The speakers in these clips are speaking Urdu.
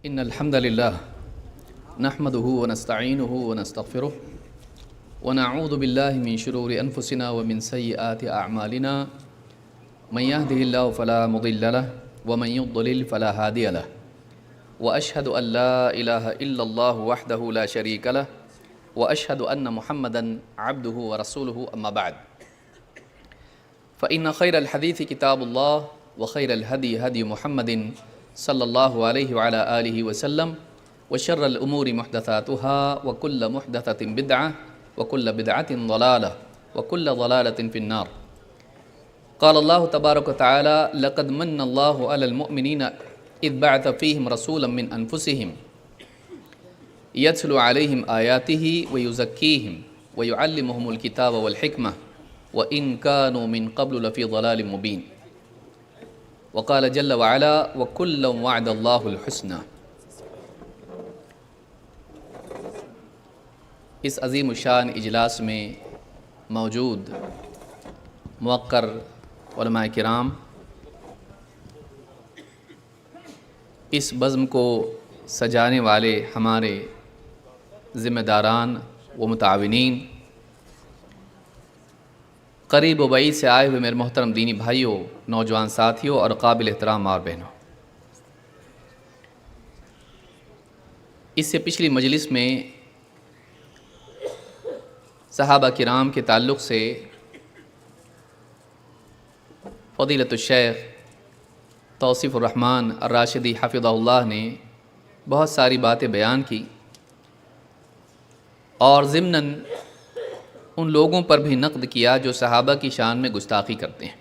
إن الحمد لله نحمده ونستعينه ونستغفره ونعوذ بالله من شرور أنفسنا ومن سيئات أعمالنا من يهده الله فلا مضل له ومن يضلل فلا هادي له وأشهد أن لا إله إلا الله وحده لا شريك له وأشهد أن محمدا عبده ورسوله أما بعد فإن خير الحديث كتاب الله وخير الهدي هدي محمد صلی اللہ علیہ وعلى آلہ وسلم وشر الأمور محدثاتها وكل محدثة بدعة وكل بدعة ضلالة وكل ضلالة في النار قال الله تبارك وتعالى لقد من الله على المؤمنين إذ بعث فيهم رسولا من أنفسهم يتلو عليهم آياته ويزكيهم ويعلمهم الكتاب والحكمة وإن كانوا من قبل لفي ضلال مبين وقال جل وعلا وَكُلًّا وَعَدَ اللَّهُ الْحُسْنَى۔ اس عظیم الشان اجلاس میں موجود موقر علماء کرام، اس بزم کو سجانے والے ہمارے ذمہ داران و متعاونین، قریب و بعید سے آئے ہوئے میرے محترم دینی بھائیوں، نوجوان ساتھیوں اور قابل احترام ماں بہنوں، اس سے پچھلی مجلس میں صحابہ کرام کے تعلق سے فضیلت الشیخ توصیف الرحمن الراشدی حفظہ اللہ نے بہت ساری باتیں بیان کی اور ضمناً ان لوگوں پر بھی نقد کیا جو صحابہ کی شان میں گستاخی کرتے ہیں۔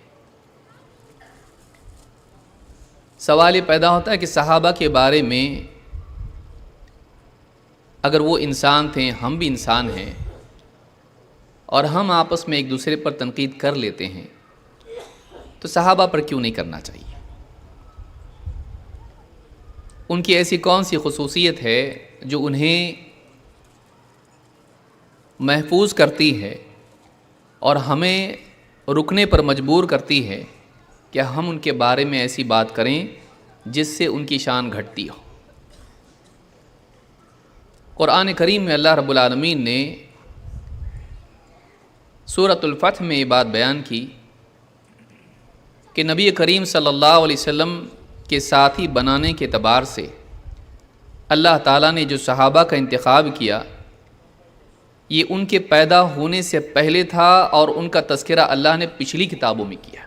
سوال یہ پیدا ہوتا ہے کہ صحابہ کے بارے میں اگر وہ انسان تھے، ہم بھی انسان ہیں، اور ہم آپس میں ایک دوسرے پر تنقید کر لیتے ہیں، تو صحابہ پر کیوں نہیں کرنا چاہیے؟ ان کی ایسی کون سی خصوصیت ہے جو انہیں محفوظ کرتی ہے اور ہمیں رکنے پر مجبور کرتی ہے کہ ہم ان کے بارے میں ایسی بات کریں جس سے ان کی شان گھٹتی ہو؟ قرآن کریم میں اللہ رب العالمین نے سورۃ الفتح میں یہ بات بیان کی کہ نبی کریم صلی اللہ علیہ وسلم کے ساتھی بنانے کے اعتبار سے اللہ تعالیٰ نے جو صحابہ کا انتخاب کیا، یہ ان کے پیدا ہونے سے پہلے تھا اور ان کا تذکرہ اللہ نے پچھلی کتابوں میں کیا۔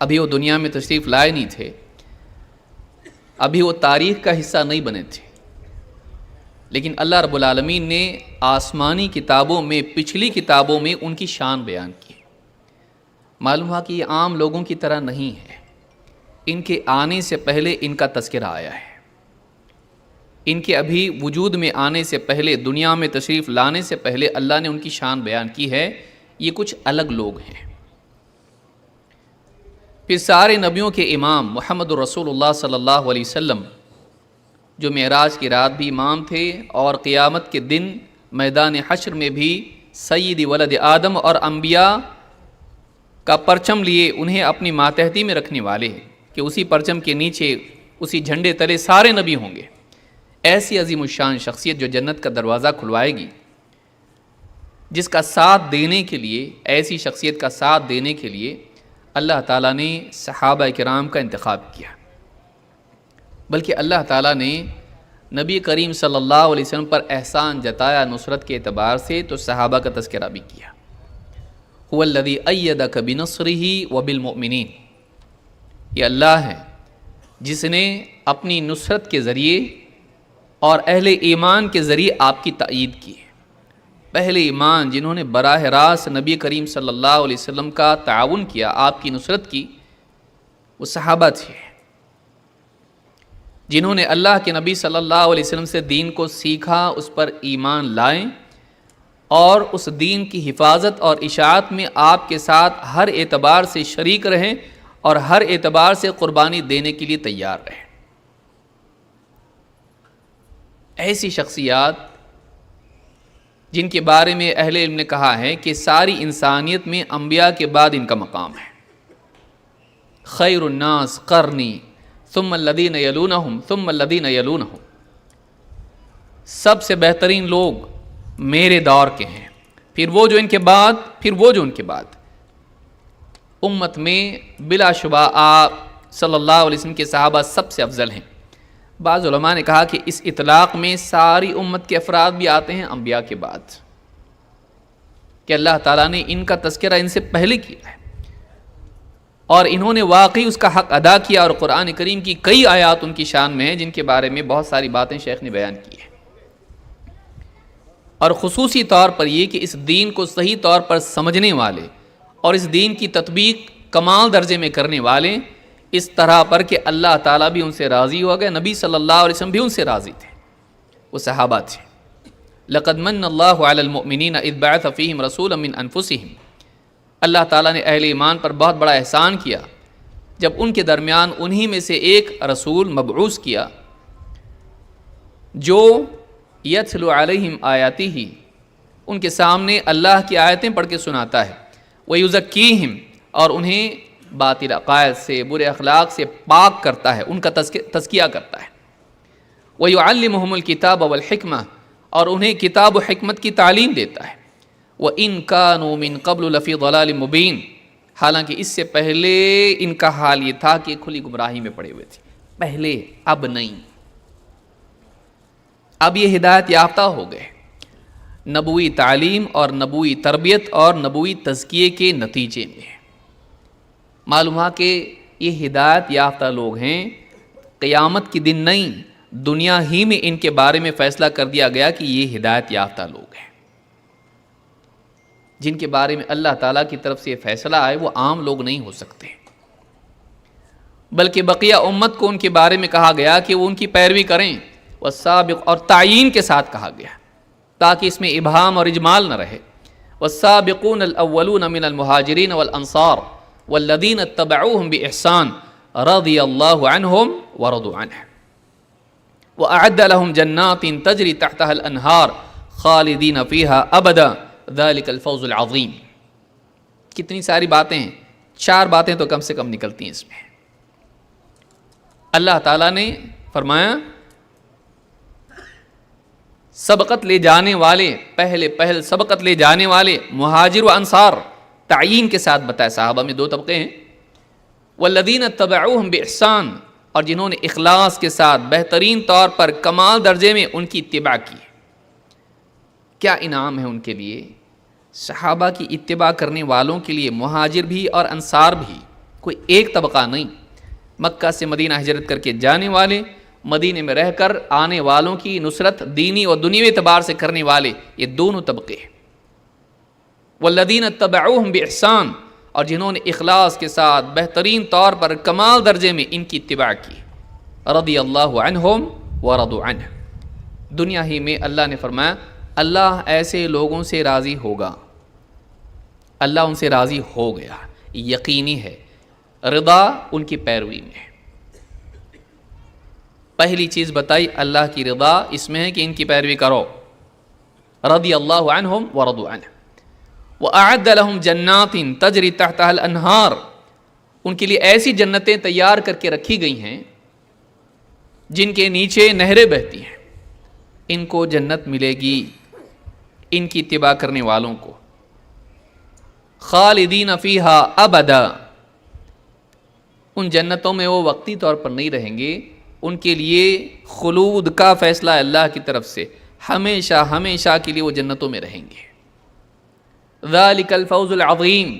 ابھی وہ دنیا میں تشریف لائے نہیں تھے، ابھی وہ تاریخ کا حصہ نہیں بنے تھے، لیکن اللہ رب العالمین نے آسمانی کتابوں میں، پچھلی کتابوں میں ان کی شان بیان کی۔ معلوم ہوا کہ یہ عام لوگوں کی طرح نہیں ہے، ان کے آنے سے پہلے ان کا تذکرہ آیا ہے، ان کے ابھی وجود میں آنے سے پہلے، دنیا میں تشریف لانے سے پہلے اللہ نے ان کی شان بیان کی ہے۔ یہ کچھ الگ لوگ ہیں۔ پھر سارے نبیوں کے امام محمد الرسول اللہ صلی اللہ علیہ وسلم، جو معراج کی رات بھی امام تھے اور قیامت کے دن میدان حشر میں بھی سید ولد آدم اور انبیاء کا پرچم لیے انہیں اپنی ماتحتی میں رکھنے والے ہیں کہ اسی پرچم کے نیچے، اسی جھنڈے تلے سارے نبی ہوں گے۔ ایسی عظیم الشان شخصیت جو جنت کا دروازہ کھلوائے گی، جس کا ساتھ دینے کے لیے، ایسی شخصیت کا ساتھ دینے کے لیے اللہ تعالیٰ نے صحابہ کرام کا انتخاب کیا، بلکہ اللہ تعالیٰ نے نبی کریم صلی اللہ علیہ وسلم پر احسان جتایا نصرت کے اعتبار سے، تو صحابہ کا تذکرہ بھی کیا۔ هو الذی ایدک بنصرہ وبالمؤمنین، یہ اللہ ہے جس نے اپنی نصرت کے ذریعے اور اہل ایمان کے ذریعے آپ کی تائید کی ہے۔ پہلے ایمان جنہوں نے براہ راست نبی کریم صلی اللہ علیہ وسلم کا تعاون کیا، آپ کی نصرت کی، وہ صحابہ تھے، جنہوں نے اللہ کے نبی صلی اللہ علیہ وسلم سے دین کو سیکھا، اس پر ایمان لائیں اور اس دین کی حفاظت اور اشاعت میں آپ کے ساتھ ہر اعتبار سے شریک رہیں اور ہر اعتبار سے قربانی دینے کے لیے تیار رہیں۔ ایسی شخصیات جن کے بارے میں اہل علم نے کہا ہے کہ ساری انسانیت میں انبیاء کے بعد ان کا مقام ہے۔ خیر الناس قرنی ثم الذین یلونہم ثم الذین یلونہم، سب سے بہترین لوگ میرے دور کے ہیں، پھر وہ جو ان کے بعد، پھر وہ جو ان کے بعد۔ امت میں بلا شبہ آپ صلی اللہ علیہ وسلم کے صحابہ سب سے افضل ہیں۔ بعض علماء نے کہا کہ اس اطلاق میں ساری امت کے افراد بھی آتے ہیں انبیاء کے بعد، کہ اللہ تعالیٰ نے ان کا تذکرہ ان سے پہلے کیا ہے اور انہوں نے واقعی اس کا حق ادا کیا، اور قرآن کریم کی کئی آیات ان کی شان میں ہیں جن کے بارے میں بہت ساری باتیں شیخ نے بیان کی ہیں۔ اور خصوصی طور پر یہ کہ اس دین کو صحیح طور پر سمجھنے والے اور اس دین کی تطبیق کمال درجے میں کرنے والے اس طرح پر کہ اللہ تعالیٰ بھی ان سے راضی ہو گئے، نبی صلی اللہ علیہ وسلم بھی ان سے راضی تھے، وہ صحابہ تھے۔ لقد من اللہ علی المؤمنین اذ بعث فیہم رسولا من انفسہم، اللہ تعالیٰ نے اہل ایمان پر بہت بڑا احسان کیا جب ان کے درمیان انہی میں سے ایک رسول مبعوث کیا جو یتلو علیہم آیاتہ، ان کے سامنے اللہ کی آیتیں پڑھ کے سناتا ہے، ویزکیہم، اور انہیں باطل عقائد سے، برے اخلاق سے پاک کرتا ہے، ان کا تزکیہ کرتا ہے، ویعلمہم الکتاب والحکمہ، اور انہیں کتاب و حکمت کی تعلیم دیتا ہے، وَإِن كَانُوا مِن قَبْلُ لَفِي ضَلَالٍ مُبِينٍ، حالانکہ اس سے پہلے ان کا حال یہ تھا کہ کھلی گمراہی میں پڑے ہوئے تھے، پہلے، اب نہیں، اب یہ ہدایت یافتہ ہو گئے نبوی تعلیم اور نبوی تربیت اور نبوی تزکیے کے نتیجے میں۔ معلوم ہوا کہ یہ ہدایت یافتہ لوگ ہیں، قیامت کے دن نہیں، دنیا ہی میں ان کے بارے میں فیصلہ کر دیا گیا کہ یہ ہدایت یافتہ لوگ ہیں۔ جن کے بارے میں اللہ تعالیٰ کی طرف سے یہ فیصلہ آئے وہ عام لوگ نہیں ہو سکتے، بلکہ بقیہ امت کو ان کے بارے میں کہا گیا کہ وہ ان کی پیروی کریں، والسابق، اور تعیین کے ساتھ کہا گیا تاکہ اس میں ابہام اور اجمال نہ رہے۔ والسابقون الاولون من المہاجرین والانصار والذین اتبعوہم باحسان رضی اللہ عنہم ورضوا عنہ وأعد لهم جنات تجری تحتها الانہار خالدین فیہا ابدا ذلک الفوز العظیم۔ کتنی ساری باتیں ہیں، 4 باتیں تو کم سے کم نکلتی ہیں اس میں۔ اللہ تعالیٰ نے فرمایا سبقت لے جانے والے، پہل سبقت لے جانے والے مہاجر و انصار، تعیین کے ساتھ بتایا، صحابہ میں 2 طبقے ہیں، والذین اتبعوہم باحسان، اور جنہوں نے اخلاص کے ساتھ بہترین طور پر کمال درجے میں ان کی اتباع کی۔ کیا انعام ہے ان کے لیے؟ صحابہ کی اتباع کرنے والوں کے لیے مہاجر بھی اور انصار بھی کوئی ایک طبقہ نہیں، مکہ سے مدینہ ہجرت کر کے جانے والے، مدینے میں رہ کر آنے والوں کی نصرت دینی اور دنیوی اعتبار سے کرنے والے، یہ دونوں طبقے ہیں۔ والذین اتبعوہم باحسان، اور جنہوں نے اخلاص کے ساتھ بہترین طور پر کمال درجے میں ان کی اتباع کی، رضی اللہ عنہم ورضوا عنہ، دنیا ہی میں اللہ نے فرمایا اللہ ایسے لوگوں سے راضی ہوگا، اللہ ان سے راضی ہو گیا، یقینی ہے، رضا ان کی پیروی میں۔ پہلی چیز بتائی اللہ کی رضا اس میں ہے کہ ان کی پیروی کرو، رضی اللہ عنہم ورضوا عنہ وَأَعَدَّ لَهُمْ جَنَّاتٍ تَجْرِي تَحْتَهَا الْأَنْهَارُ، ان کے لیے ایسی جنتیں تیار کر کے رکھی گئی ہیں جن کے نیچے نہریں بہتی ہیں، ان کو جنت ملے گی ان کی اتباع کرنے والوں کو، خالدین فیہا ابدا، ان جنتوں میں وہ وقتی طور پر نہیں رہیں گے، ان کے لیے خلود کا فیصلہ ہے اللہ کی طرف سے، ہمیشہ ہمیشہ کے لیے وہ جنتوں میں رہیں گے۔ ذالک الفوز العظیم،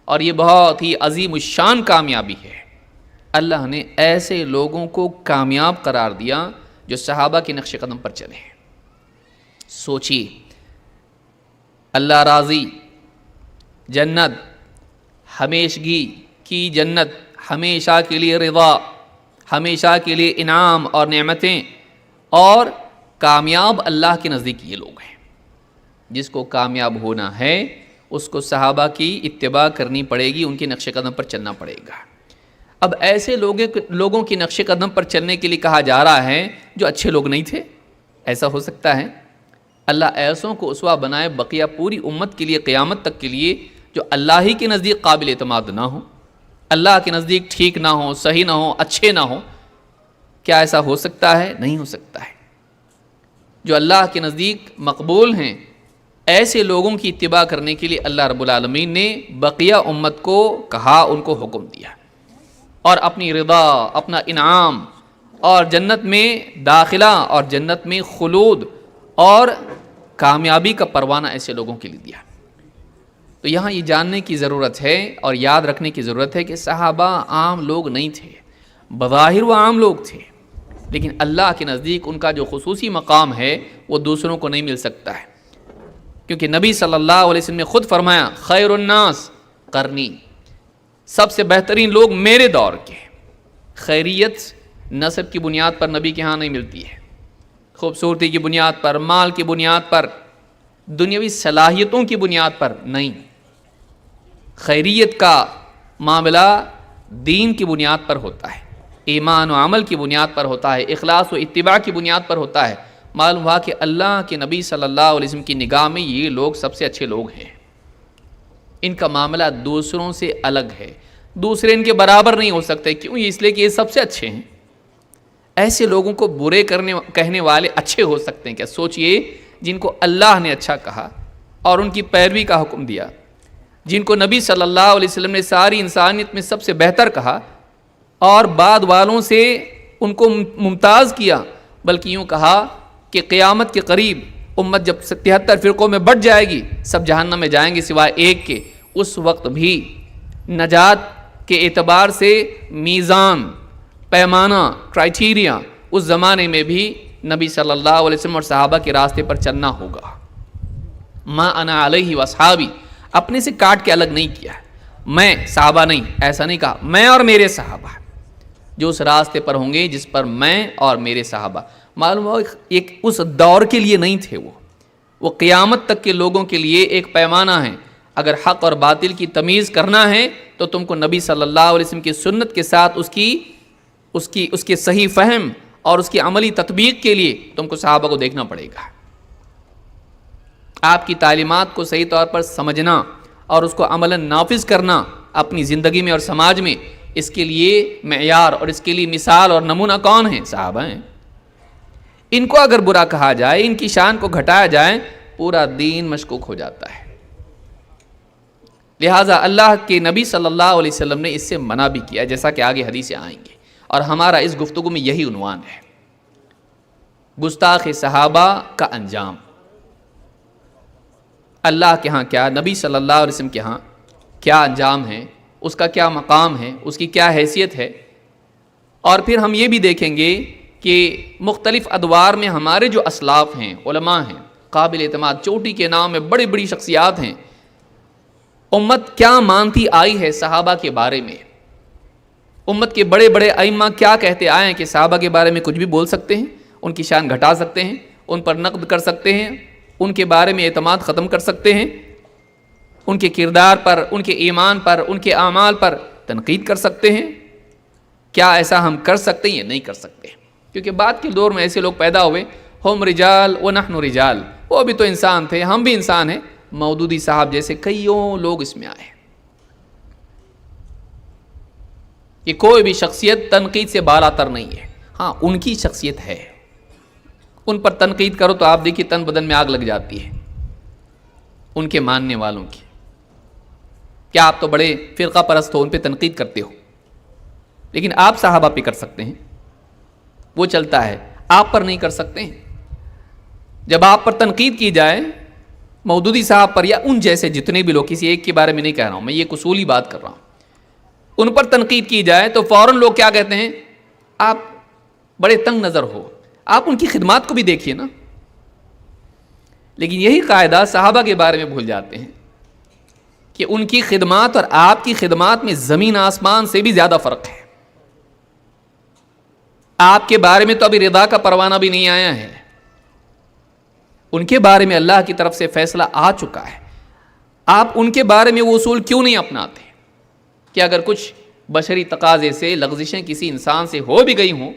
اور یہ بہت ہی عظیم الشان کامیابی ہے۔ اللہ نے ایسے لوگوں کو کامیاب قرار دیا جو صحابہ کے نقش قدم پر چلے ہیں۔ سوچیے، اللہ راضی، جنت، ہمیشگی کی جنت، ہمیشہ کے لیے رضا، ہمیشہ کے لیے انعام اور نعمتیں، اور کامیاب اللہ کے نزدیک یہ لوگ ہیں۔ جس کو کامیاب ہونا ہے اس کو صحابہ کی اتباع کرنی پڑے گی، ان کے نقش قدم پر چلنا پڑے گا۔ اب ایسے لوگوں کی نقش قدم پر چلنے کے لیے کہا جا رہا ہے جو اچھے لوگ نہیں تھے، ایسا ہو سکتا ہے؟ اللہ ایسوں کو اسوہ بنائے بقیہ پوری امت کے لیے، قیامت تک کے لیے، جو اللہ ہی کے نزدیک قابل اعتماد نہ ہوں، اللہ کے نزدیک ٹھیک نہ ہوں، صحیح نہ ہوں، اچھے نہ ہوں، کیا ایسا ہو سکتا ہے؟ نہیں ہو سکتا ہے۔ جو اللہ کے نزدیک مقبول ہیں ایسے لوگوں کی اتباع کرنے کے لیے اللہ رب العالمین نے بقیہ امت کو کہا، ان کو حکم دیا، اور اپنی رضا، اپنا انعام اور جنت میں داخلہ اور جنت میں خلود اور کامیابی کا پروانہ ایسے لوگوں کے لیے دیا۔ تو یہاں یہ جاننے کی ضرورت ہے اور یاد رکھنے کی ضرورت ہے کہ صحابہ عام لوگ نہیں تھے، بظاہر وہ عام لوگ تھے، لیکن اللہ کے نزدیک ان کا جو خصوصی مقام ہے وہ دوسروں کو نہیں مل سکتا ہے، کیونکہ نبی صلی اللہ علیہ وسلم نے خود فرمایا خیر الناس قرنی، سب سے بہترین لوگ میرے دور کے۔ خیریت نسب کی بنیاد پر نبی کے ہاں نہیں ملتی ہے، خوبصورتی کی بنیاد پر، مال کی بنیاد پر، دنیاوی صلاحیتوں کی بنیاد پر نہیں۔ خیریت کا معاملہ دین کی بنیاد پر ہوتا ہے، ایمان و عمل کی بنیاد پر ہوتا ہے، اخلاص و اتباع کی بنیاد پر ہوتا ہے۔ معلوم ہوا کہ اللہ کے نبی صلی اللہ علیہ وسلم کی نگاہ میں یہ لوگ سب سے اچھے لوگ ہیں، ان کا معاملہ دوسروں سے الگ ہے، دوسرے ان کے برابر نہیں ہو سکتے۔ کیوں؟ اس لیے کہ یہ سب سے اچھے ہیں۔ ایسے لوگوں کو برے کہنے والے اچھے ہو سکتے ہیں کیا؟ سوچئے، جن کو اللہ نے اچھا کہا اور ان کی پیروی کا حکم دیا، جن کو نبی صلی اللہ علیہ وسلم نے ساری انسانیت میں سب سے بہتر کہا اور بعد والوں سے ان کو ممتاز کیا، بلکہ یوں کہا کہ قیامت کے قریب امت جب 73 فرقوں میں بٹ جائے گی، سب جہنم میں جائیں گے سوائے ایک کے، اس وقت بھی نجات کے اعتبار سے میزان، پیمانہ، کرائٹیریا اس زمانے میں بھی نبی صلی اللہ علیہ وسلم اور صحابہ کے راستے پر چلنا ہوگا۔ ما انا علیہ واصحابی، اپنے سے کاٹ کے الگ نہیں کیا، میں صحابہ نہیں، ایسا نہیں کہا، میں اور میرے صحابہ جو اس راستے پر ہوں گے جس پر میں اور میرے صحابہ۔ معلوم ہو ایک اس دور کے لیے نہیں تھے، وہ قیامت تک کے لوگوں کے لیے ایک پیمانہ ہے۔ اگر حق اور باطل کی تمیز کرنا ہے تو تم کو نبی صلی اللہ علیہ وسلم کی سنت کے ساتھ اس کے صحیح فہم اور اس کی عملی تطبیق کے لیے تم کو صحابہ کو دیکھنا پڑے گا۔ آپ کی تعلیمات کو صحیح طور پر سمجھنا اور اس کو عملاً نافذ کرنا اپنی زندگی میں اور سماج میں، اس کے لیے معیار اور اس کے لیے مثال اور نمونہ کون ہیں؟ صحابہ ہیں۔ ان کو اگر برا کہا جائے، ان کی شان کو گھٹایا جائے، پورا دین مشکوک ہو جاتا ہے۔ لہٰذا اللہ کے نبی صلی اللہ علیہ وسلم نے اس سے منع بھی کیا، جیسا کہ آگے حدیثیں آئیں گے، اور ہمارا اس گفتگو میں یہی عنوان ہے، گستاخ صحابہ کا انجام۔ اللہ کے ہاں کیا، نبی صلی اللہ علیہ وسلم کے ہاں کیا انجام ہے، اس کا کیا مقام ہے، اس کی کیا حیثیت ہے۔ اور پھر ہم یہ بھی دیکھیں گے کہ مختلف ادوار میں ہمارے جو اسلاف ہیں، علماء ہیں، قابل اعتماد، چوٹی کے نام میں بڑی بڑی شخصیات ہیں، امت کیا مانتی آئی ہے صحابہ کے بارے میں۔ امت کے بڑے بڑے ائمہ کیا کہتے آئے ہیں کہ صحابہ کے بارے میں کچھ بھی بول سکتے ہیں، ان کی شان گھٹا سکتے ہیں، ان پر نقد کر سکتے ہیں، ان کے بارے میں اعتماد ختم کر سکتے ہیں، ان کے کردار پر، ان کے ایمان پر، ان کے اعمال پر تنقید کر سکتے ہیں۔ کیا ایسا ہم کر سکتے ہیں؟ یہ نہیں کر سکتے، کیونکہ بعد کے دور میں ایسے لوگ پیدا ہوئے، ہم رجال و نحن رجال، وہ بھی تو انسان تھے، ہم بھی انسان ہیں۔ مودودی صاحب جیسے کئیوں لوگ اس میں آئے۔ یہ کوئی بھی شخصیت تنقید سے بالا تر نہیں ہے، ہاں ان کی شخصیت ہے، ان پر تنقید کرو تو آپ دیکھیے تن بدن میں آگ لگ جاتی ہے ان کے ماننے والوں کی۔ کیا آپ تو بڑے فرقہ پرست ہو، ان پہ تنقید کرتے ہو، لیکن آپ صحابہ پہ کر سکتے ہیں، وہ چلتا ہے، آپ پر نہیں کر سکتے ہیں۔ جب آپ پر تنقید کی جائے، مودودی صاحب پر یا ان جیسے جتنے بھی لوگ، کسی ایک کے بارے میں نہیں کہہ رہا ہوں میں، یہ اصولی بات کر رہا ہوں، ان پر تنقید کی جائے تو فوراً لوگ کیا کہتے ہیں؟ آپ بڑے تنگ نظر ہو، آپ ان کی خدمات کو بھی دیکھیے نا۔ لیکن یہی قاعدہ صحابہ کے بارے میں بھول جاتے ہیں کہ ان کی خدمات اور آپ کی خدمات میں زمین آسمان سے بھی زیادہ فرق ہے۔ آپ کے بارے میں تو ابھی رضا کا پروانہ بھی نہیں آیا ہے، ان کے بارے میں اللہ کی طرف سے فیصلہ آ چکا ہے۔ آپ ان کے بارے میں وہ اصول کیوں نہیں اپناتے کہ اگر کچھ بشری تقاضے سے لغزشیں کسی انسان سے ہو بھی گئی ہوں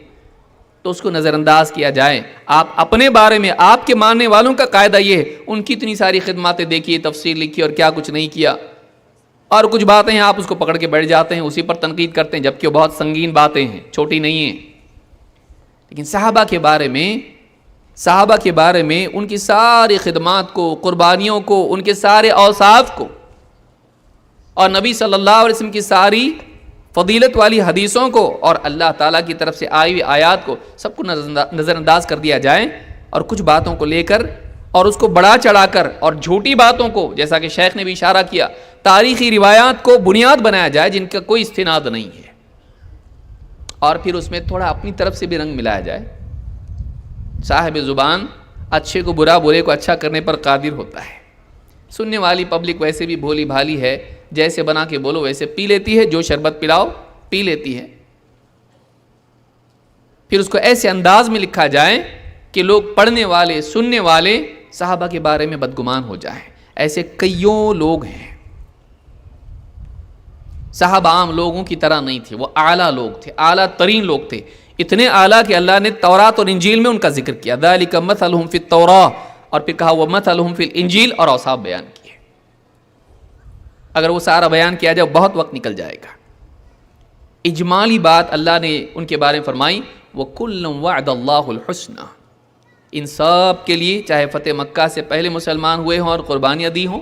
تو اس کو نظر انداز کیا جائے۔ آپ اپنے بارے میں، آپ کے ماننے والوں کا قاعدہ یہ ہے، ان کی اتنی ساری خدماتیں دیکھیے، تفسیر لکھی اور کیا کچھ نہیں کیا، اور کچھ باتیں ہیں آپ اس کو پکڑ کے بیٹھ جاتے ہیں، اسی پر تنقید کرتے ہیں، جبکہ وہ بہت سنگین باتیں ہیں، چھوٹی نہیں ہیں۔ لیکن صحابہ کے بارے میں ان کی ساری خدمات کو، قربانیوں کو، ان کے سارے اوصاف کو اور نبی صلی اللہ علیہ وسلم کی ساری فضیلت والی حدیثوں کو اور اللہ تعالیٰ کی طرف سے آئی ہوئی آیات کو سب کو نظر انداز کر دیا جائے اور کچھ باتوں کو لے کر اور اس کو بڑا چڑھا کر اور جھوٹی باتوں کو، جیسا کہ شیخ نے بھی اشارہ کیا، تاریخی روایات کو بنیاد بنایا جائے جن کا کوئی استناد نہیں ہے، اور پھر اس میں تھوڑا اپنی طرف سے بھی رنگ ملایا جائے۔ صاحب زبان اچھے کو برا، برے کو اچھا کرنے پر قادر ہوتا ہے۔ سننے والی پبلک ویسے بھی بھولی بھالی ہے، جیسے بنا کے بولو ویسے پی لیتی ہے، جو شربت پلاؤ پی لیتی ہے۔ پھر اس کو ایسے انداز میں لکھا جائے کہ لوگ پڑھنے والے، سننے والے صحابہ کے بارے میں بدگمان ہو جائیں۔ ایسے کئیوں لوگ ہیں۔ صحابہ عام لوگوں کی طرح نہیں تھے، وہ اعلیٰ لوگ تھے، اعلیٰ ترین لوگ تھے، اتنے اعلیٰ کہ اللہ نے تورات اور انجیل میں ان کا ذکر کیا، ذالک مثلہم فی التوراۃ، اور پھر کہا ومثلہم فی الانجیل، اور اوصاف بیان کیے۔ اگر وہ سارا بیان کیا جائے بہت وقت نکل جائے گا۔ اجمالی بات اللہ نے ان کے بارے میں فرمائی، وَكُلًّا وَعَدَ اللَّهُ الْحُسْنَى، ان سب کے لیے، چاہے فتح مکہ سے پہلے مسلمان ہوئے ہوں اور قربانیاں دی ہوں،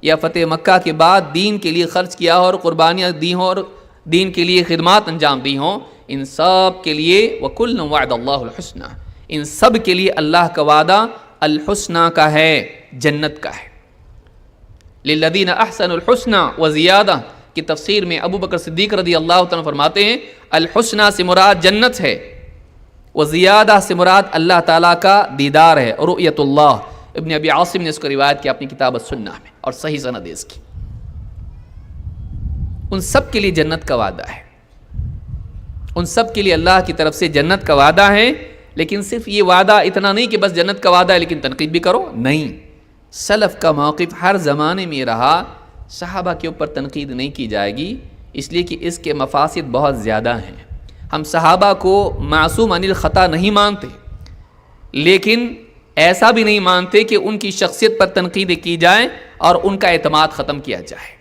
یا فتح مکہ کے بعد دین کے لیے خرچ کیا ہو اور قربانیاں دی ہوں اور دین کے لیے خدمات انجام دی ہوں، ان سب کے لیے وَكُلًّا وَعَدَ اللَّهُ الْحُسْنَى، ان سب کے لیے اللہ کا وعدہ الحسنہ کا ہے، جنت کا ہے۔ للذین احسنوا الحسنى وزیادہ کی تفسیر میں ابو بکر صدیق رضی اللہ تعالیٰ فرماتے ہیں الحسنہ سے مراد جنت ہے، وزیادہ سے مراد اللہ تعالیٰ کا دیدار ہے، رؤیت اللہ۔ ابن ابی عاصم نے اس کو روایت کیا اپنی کتاب السنہ میں، اور صحیح سند اس کی۔ ان سب کے لیے جنت کا وعدہ ہے، ان سب کے لیے اللہ کی طرف سے جنت کا وعدہ ہے، لیکن صرف یہ وعدہ اتنا نہیں کہ بس جنت کا وعدہ ہے لیکن تنقید بھی کرو، نہیں۔ سلف کا موقف ہر زمانے میں رہا، صحابہ کے اوپر تنقید نہیں کی جائے گی، اس لیے کہ اس کے مفاسد بہت زیادہ ہیں۔ ہم صحابہ کو معصوم عن الخطا نہیں مانتے، لیکن ایسا بھی نہیں مانتے کہ ان کی شخصیت پر تنقید کی جائے اور ان کا اعتماد ختم کیا جائے،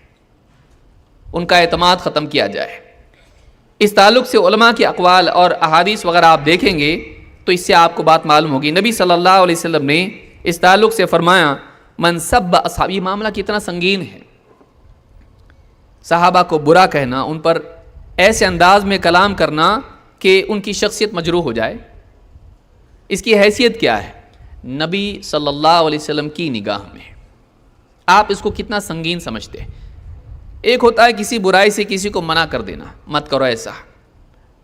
ان کا اعتماد ختم کیا جائے۔ اس تعلق سے علماء کے اقوال اور احادیث وغیرہ آپ دیکھیں گے تو اس سے آپ کو بات معلوم ہوگی۔ نبی صلی اللہ علیہ وسلم نے اس تعلق سے فرمایا من سب اصحابی، معاملہ کتنا سنگین ہے۔ صحابہ کو برا کہنا، ان پر ایسے انداز میں کلام کرنا کہ ان کی شخصیت مجروح ہو جائے، اس کی حیثیت کیا ہے نبی صلی اللہ علیہ وسلم کی نگاہ میں؟ آپ اس کو کتنا سنگین سمجھتے ہیں؟ ایک ہوتا ہے کسی برائی سے کسی کو منع کر دینا، مت کرو ایسا۔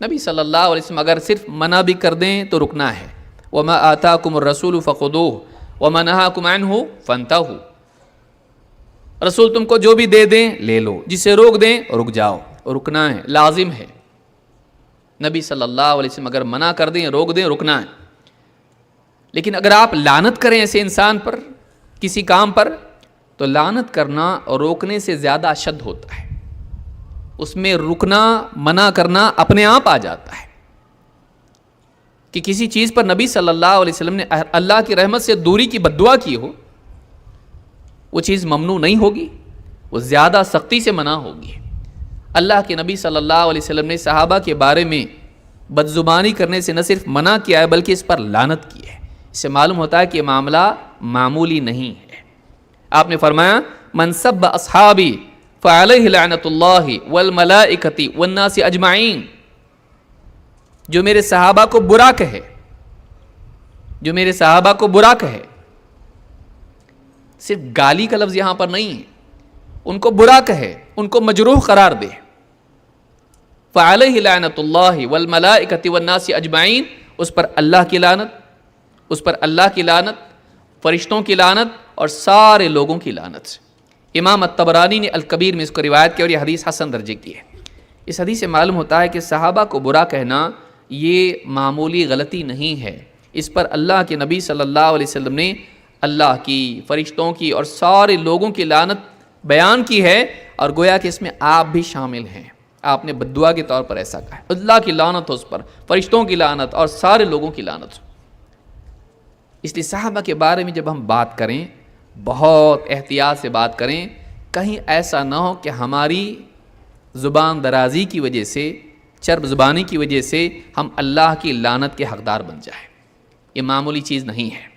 نبی صلی اللہ علیہ وسلم اگر صرف منع بھی کر دیں تو رکنا ہے، وَمَا آتَاكُمُ الرَّسُولُ فَخُذُوهُ وَمَا نَهَاكُمْ عَنْهُ فَانْتَهُوا، رسول تم کو جو بھی دے دیں لے لو، جسے روک دیں رک جاؤ، رکنا ہے، لازم ہے۔ نبی صلی اللہ علیہ وسلم اگر منع کر دیں، روک دیں، رکنا ہے۔ لیکن اگر آپ لعنت کریں ایسے انسان پر، کسی کام پر، تو لعنت کرنا اور روکنے سے زیادہ اشد ہوتا ہے، اس میں رکنا، منع کرنا اپنے آپ آ جاتا ہے۔ کہ کسی چیز پر نبی صلی اللہ علیہ وسلم نے اللہ کی رحمت سے دوری کی بد دعا کی ہو، وہ چیز ممنوع نہیں ہوگی، وہ زیادہ سختی سے منع ہوگی۔ اللہ کے نبی صلی اللہ علیہ وسلم نے صحابہ کے بارے میں بدزبانی کرنے سے نہ صرف منع کیا ہے بلکہ اس پر لعنت کی ہے۔ اس سے معلوم ہوتا ہے کہ یہ معاملہ معمولی نہیں ہے۔ آپ نے فرمایا من سب اصحابی فعلیہ لعنت اللہ والملائکۃ والناس اجمعین، جو میرے صحابہ کو برا کہے، جو میرے صحابہ کو برا کہے، صرف گالی کا لفظ یہاں پر نہیں ہے، ان کو برا کہے، ان کو مجروح قرار دے، فعلیہ لعنت اللہ والملائکۃ والناس اجمعین، اس پر اللہ کی لعنت، اس پر اللہ کی لعنت، فرشتوں کی لعنت اور سارے لوگوں کی لعنت۔ امام الطبرانی نے الکبیر میں اس کو روایت کی اور یہ حدیث حسن درجے کی ہے۔ اس حدیث سے معلوم ہوتا ہے کہ صحابہ کو برا کہنا یہ معمولی غلطی نہیں ہے، اس پر اللہ کے نبی صلی اللہ علیہ وسلم نے اللہ کی، فرشتوں کی اور سارے لوگوں کی لعنت بیان کی ہے، اور گویا کہ اس میں آپ بھی شامل ہیں۔ آپ نے بد دعا کے طور پر ایسا کہا ہے، اللہ کی لعنت ہو اس پر، فرشتوں کی لعنت اور سارے لوگوں کی لعنت ہو۔ اس لیے صحابہ کے بارے میں جب ہم بات کریں بہت احتیاط سے بات کریں، کہیں ایسا نہ ہو کہ ہماری زبان درازی کی وجہ سے چرب زبانی کی وجہ سے ہم اللہ کی لعنت کے حقدار بن جائیں. یہ معمولی چیز نہیں ہے.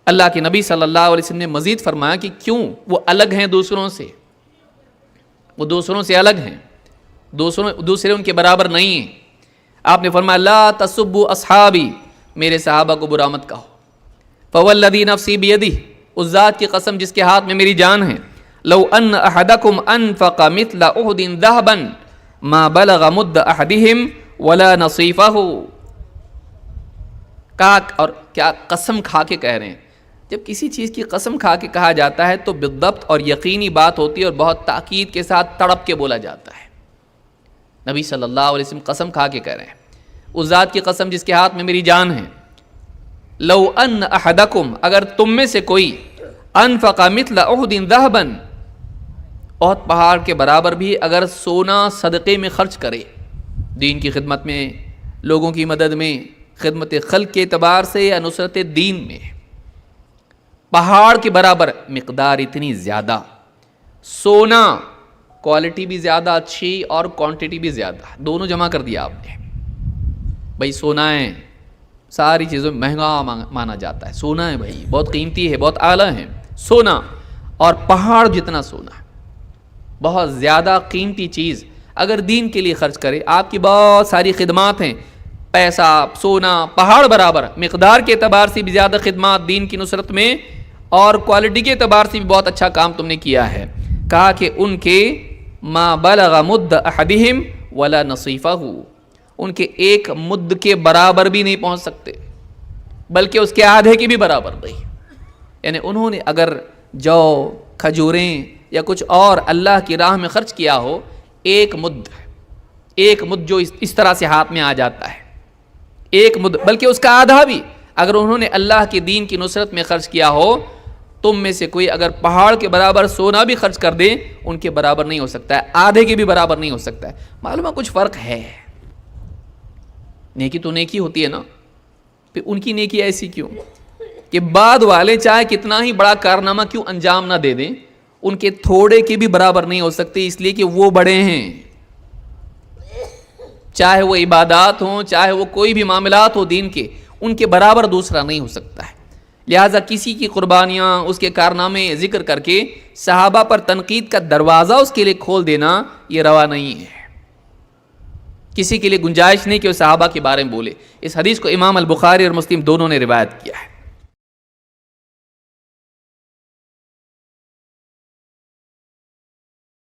اللہ کے نبی صلی اللہ علیہ وسلم نے مزید فرمایا کہ کیوں وہ الگ ہیں دوسروں سے، وہ دوسروں سے الگ ہیں، دوسرے ان کے برابر نہیں ہیں. آپ نے فرمایا لا تسبوا اصحابی، میرے صحابہ کو برا مت کہو. فوالذی نفسی بیدہ، اس ذات کی قسم جس کے ہاتھ میں میری جان ہے، لو ان احدکم انفق مثل احد ذهبا ما بلغ مد احدہم ولا نصیفہ. کہا، اور کیا قسم کھا کے کہہ رہے ہیں. جب کسی چیز کی قسم کھا کے کہا جاتا ہے تو بالضبط اور یقینی بات ہوتی ہے اور بہت تاکید کے ساتھ تڑپ کے بولا جاتا ہے. نبی صلی اللہ علیہ وسلم قسم کھا کے کہہ رہے ہیں، اس ذات کی قسم جس کے ہاتھ میں میری جان ہے، لو ان احدکم، اگر تم میں سے کوئی، انفق مثل احد ذهبا، احد پہاڑ کے برابر بھی اگر سونا صدقے میں خرچ کرے، دین کی خدمت میں، لوگوں کی مدد میں، خدمت خلق کے اعتبار سے یا نصرت دین میں، پہاڑ کے برابر مقدار اتنی زیادہ، سونا کوالٹی بھی زیادہ اچھی اور کوانٹٹی بھی زیادہ، دونوں جمع کر دیا آپ نے. بھائی سونا ہے، ساری چیزوں میں مہنگا مانا جاتا ہے، سونا ہے بھائی، بہت قیمتی ہے، بہت اعلیٰ ہے سونا، اور پہاڑ جتنا سونا، بہت زیادہ قیمتی چیز اگر دین کے لیے خرچ کرے. آپ کی بہت ساری خدمات ہیں، پیسہ، سونا، پہاڑ برابر، مقدار کے اعتبار سے بھی زیادہ خدمات دین کی نصرت میں اور کوالٹی کے اعتبار سے بھی بہت اچھا کام تم نے کیا ہے. کہا کہ ان کے ما بلغ مد احدہم ولا نصیفہ، ان کے ایک مد کے برابر بھی نہیں پہنچ سکتے، بلکہ اس کے آدھے کی بھی برابر نہیں. یعنی انہوں نے اگر جو، کھجوریں یا کچھ اور اللہ کی راہ میں خرچ کیا ہو، ایک مد جو اس طرح سے ہاتھ میں آ جاتا ہے، ایک مد، بلکہ اس کا آدھا بھی اگر انہوں نے اللہ کے دین کی نصرت میں خرچ کیا ہو، تم میں سے کوئی اگر پہاڑ کے برابر سونا بھی خرچ کر دے، ان کے برابر نہیں ہو سکتا ہے، آدھے کے بھی برابر نہیں ہو سکتا ہے. معلوم ہے کچھ فرق ہے. نیکی تو نیکی ہوتی ہے نا، پھر ان کی نیکی ایسی کیوں کہ بعد والے چاہے کتنا ہی بڑا کارنامہ کیوں انجام نہ دے دیں، ان کے تھوڑے کے بھی برابر نہیں ہو سکتے، اس لیے کہ وہ بڑے ہیں. چاہے وہ عبادات ہوں، چاہے وہ کوئی بھی معاملات ہو دین کے، ان کے برابر دوسرا نہیں ہو سکتا ہے. لہٰذا کسی کی قربانیاں، اس کے کارنامے ذکر کر کے صحابہ پر تنقید کا دروازہ اس کے لیے کھول دینا یہ روا نہیں ہے. کسی کے لیے گنجائش نہیں کہ وہ صحابہ کے بارے میں بولے. اس حدیث کو امام البخاری اور مسلم دونوں نے روایت کیا ہے.